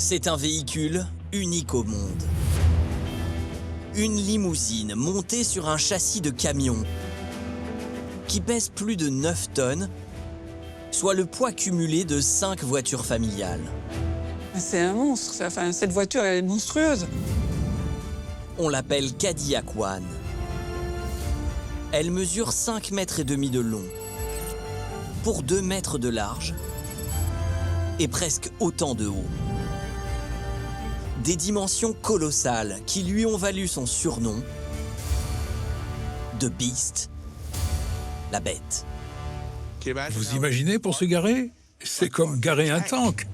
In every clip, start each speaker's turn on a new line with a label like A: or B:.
A: C'est un véhicule unique au monde. Une limousine montée sur un châssis de camion qui pèse plus de 9 tonnes, soit le poids cumulé de 5 voitures familiales.
B: C'est un monstre, enfin, cette voiture elle est monstrueuse.
A: On l'appelle Cadillac One. Elle mesure 5,5 mètres de long, pour 2 mètres de large et presque autant de haut. Des dimensions colossales qui lui ont valu son surnom de Beast, la bête.
C: Vous imaginez pour se garer? C'est comme garer un tank.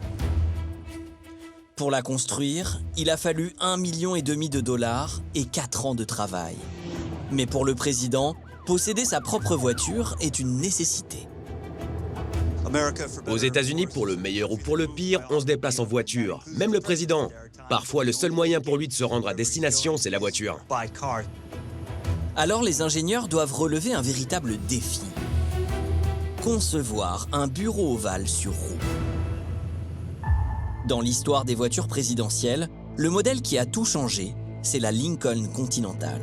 A: Pour la construire, il a fallu 1,5 million de dollars et 4 ans de travail. Mais pour le président, posséder sa propre voiture est une nécessité.
D: Aux États-Unis, pour le meilleur ou pour le pire, on se déplace en voiture. Même le président. Parfois, le seul moyen pour lui de se rendre à destination, c'est la voiture.
A: Alors les ingénieurs doivent relever un véritable défi. Concevoir un bureau ovale sur roue. Dans l'histoire des voitures présidentielles, le modèle qui a tout changé, c'est la Lincoln Continental.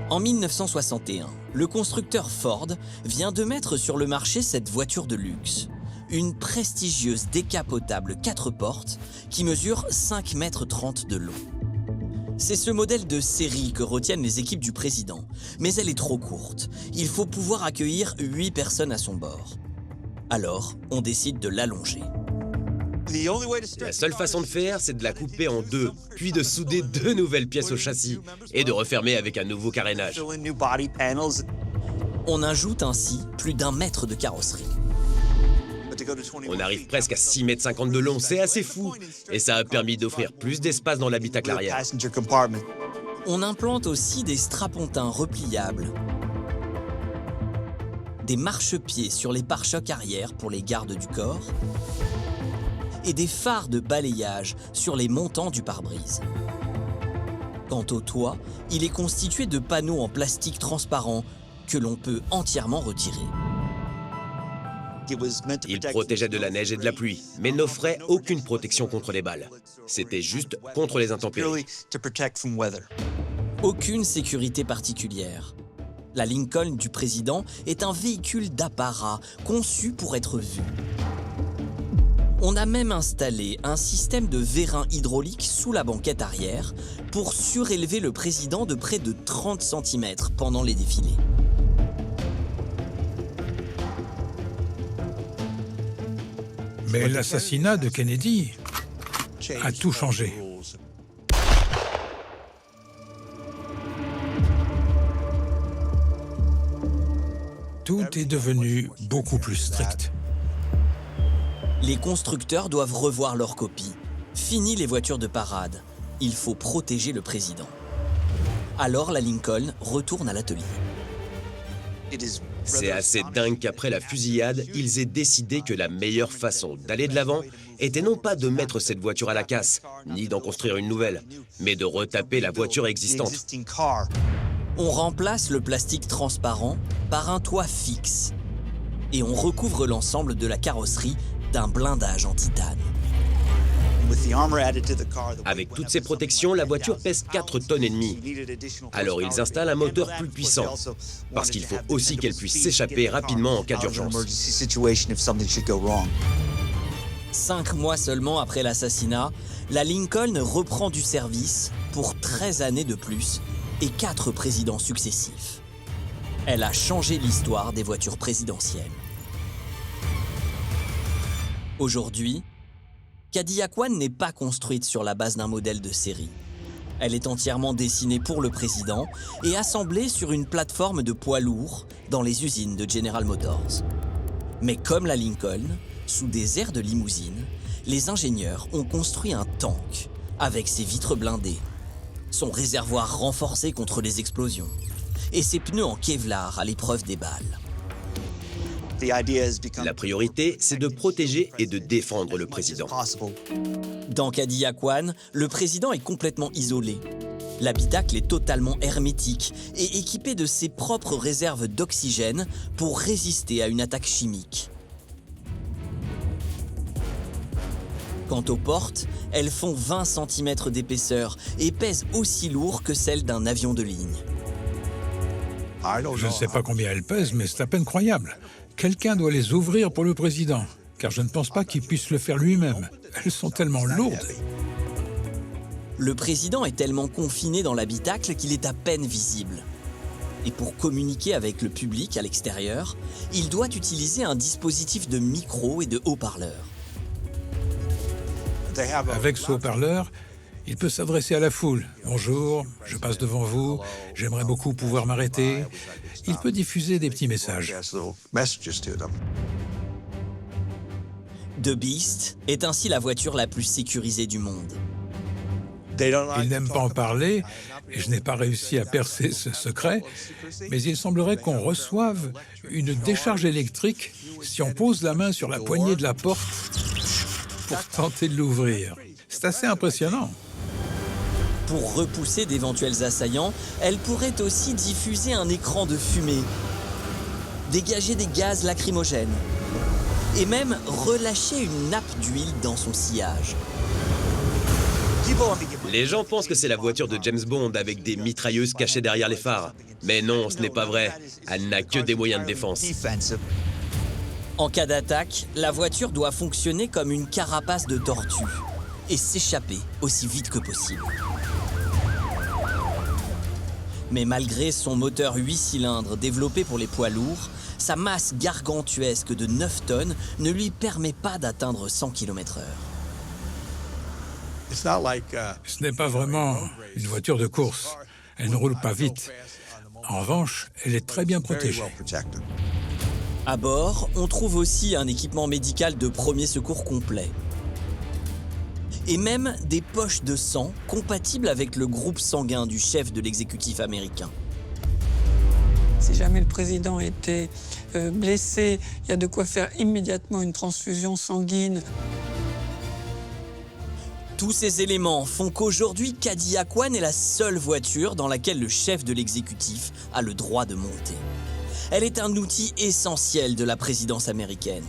A: En 1961, le constructeur Ford vient de mettre sur le marché cette voiture de luxe. Une prestigieuse décapotable 4 portes qui mesure 5,30 mètres de long. C'est ce modèle de série que retiennent les équipes du président, mais elle est trop courte. Il faut pouvoir accueillir 8 personnes à son bord. Alors, on décide de l'allonger.
D: La seule façon de faire, c'est de la couper en deux, puis de souder 2 nouvelles pièces au châssis et de refermer avec un nouveau carénage.
A: On ajoute ainsi plus d'1 mètre de carrosserie.
D: On arrive presque à 6,50 mètres de long, c'est assez fou. Et ça a permis d'offrir plus d'espace dans l'habitacle arrière.
A: On implante aussi des strapontins repliables, des marchepieds sur les pare-chocs arrière pour les gardes du corps et des phares de balayage sur les montants du pare-brise. Quant au toit, il est constitué de panneaux en plastique transparent que l'on peut entièrement retirer.
D: Il protégeait de la neige et de la pluie, mais n'offrait aucune protection contre les balles. C'était juste contre les intempéries.
A: Aucune sécurité particulière. La Lincoln du président est un véhicule d'apparat conçu pour être vu. On a même installé un système de vérins hydrauliques sous la banquette arrière pour surélever le président de près de 30 cm pendant les défilés.
C: Mais l'assassinat de Kennedy a tout changé. Tout est devenu beaucoup plus strict.
A: Les constructeurs doivent revoir leur copie. Fini les voitures de parade. Il faut protéger le président. Alors la Lincoln retourne à l'atelier.
D: C'est assez dingue qu'après la fusillade, ils aient décidé que la meilleure façon d'aller de l'avant était non pas de mettre cette voiture à la casse, ni d'en construire une nouvelle, mais de retaper la voiture existante.
A: On remplace le plastique transparent par un toit fixe et on recouvre l'ensemble de la carrosserie d'un blindage en titane.
D: Avec toutes ces protections, la voiture pèse 4,5 tonnes. Alors ils installent un moteur plus puissant, parce qu'il faut aussi qu'elle puisse s'échapper rapidement en cas d'urgence.
A: 5 mois seulement après l'assassinat, la Lincoln reprend du service pour 13 années de plus et 4 présidents successifs. Elle a changé l'histoire des voitures présidentielles. Aujourd'hui, Cadillac One n'est pas construite sur la base d'un modèle de série. Elle est entièrement dessinée pour le président et assemblée sur une plateforme de poids lourds dans les usines de General Motors. Mais comme la Lincoln, sous des airs de limousine, les ingénieurs ont construit un tank avec ses vitres blindées, son réservoir renforcé contre les explosions et ses pneus en Kevlar à l'épreuve des balles.
D: La priorité, c'est de protéger et de défendre le président.
A: Dans Cadillac One, le président est complètement isolé. L'habitacle est totalement hermétique et équipé de ses propres réserves d'oxygène pour résister à une attaque chimique. Quant aux portes, elles font 20 cm d'épaisseur et pèsent aussi lourd que celles d'un avion de ligne.
C: Je ne sais pas combien elles pèsent, mais c'est à peine croyable. Quelqu'un doit les ouvrir pour le président, car je ne pense pas qu'il puisse le faire lui-même. Elles sont tellement lourdes.
A: Le président est tellement confiné dans l'habitacle qu'il est à peine visible. Et pour communiquer avec le public à l'extérieur, il doit utiliser un dispositif de micro et de haut-parleurs.
C: Avec ce haut-parleur, il peut s'adresser à la foule. « Bonjour, je passe devant vous, j'aimerais beaucoup pouvoir m'arrêter ». Il peut diffuser des petits messages.
A: The Beast est ainsi la voiture la plus sécurisée du monde.
C: Il n'aime pas en parler, et je n'ai pas réussi à percer ce secret, mais il semblerait qu'on reçoive une décharge électrique si on pose la main sur la poignée de la porte pour tenter de l'ouvrir. C'est assez impressionnant.
A: Pour repousser d'éventuels assaillants, elle pourrait aussi diffuser un écran de fumée, dégager des gaz lacrymogènes et même relâcher une nappe d'huile dans son sillage.
D: Les gens pensent que c'est la voiture de James Bond avec des mitrailleuses cachées derrière les phares. Mais non, ce n'est pas vrai. Elle n'a que des moyens de défense.
A: En cas d'attaque, la voiture doit fonctionner comme une carapace de tortue et s'échapper aussi vite que possible. Mais malgré son moteur 8 cylindres développé pour les poids lourds, sa masse gargantuesque de 9 tonnes ne lui permet pas d'atteindre 100 km/h.
C: Ce n'est pas vraiment une voiture de course. Elle ne roule pas vite. En revanche, elle est très bien protégée.
A: À bord, on trouve aussi un équipement médical de premier secours complet. Et même des poches de sang compatibles avec le groupe sanguin du chef de l'exécutif américain.
B: Si jamais le président était blessé, il y a de quoi faire immédiatement une transfusion sanguine.
A: Tous ces éléments font qu'aujourd'hui, Cadillac One est la seule voiture dans laquelle le chef de l'exécutif a le droit de monter. Elle est un outil essentiel de la présidence américaine.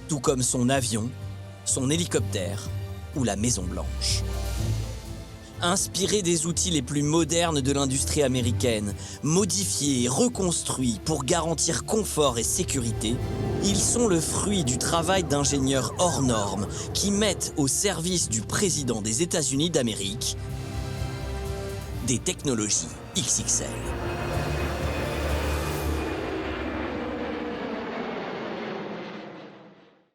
A: Tout comme son avion, son hélicoptère ou la Maison-Blanche. Inspirés des outils les plus modernes de l'industrie américaine, modifiés et reconstruits pour garantir confort et sécurité, ils sont le fruit du travail d'ingénieurs hors normes qui mettent au service du président des États-Unis d'Amérique des technologies XXL.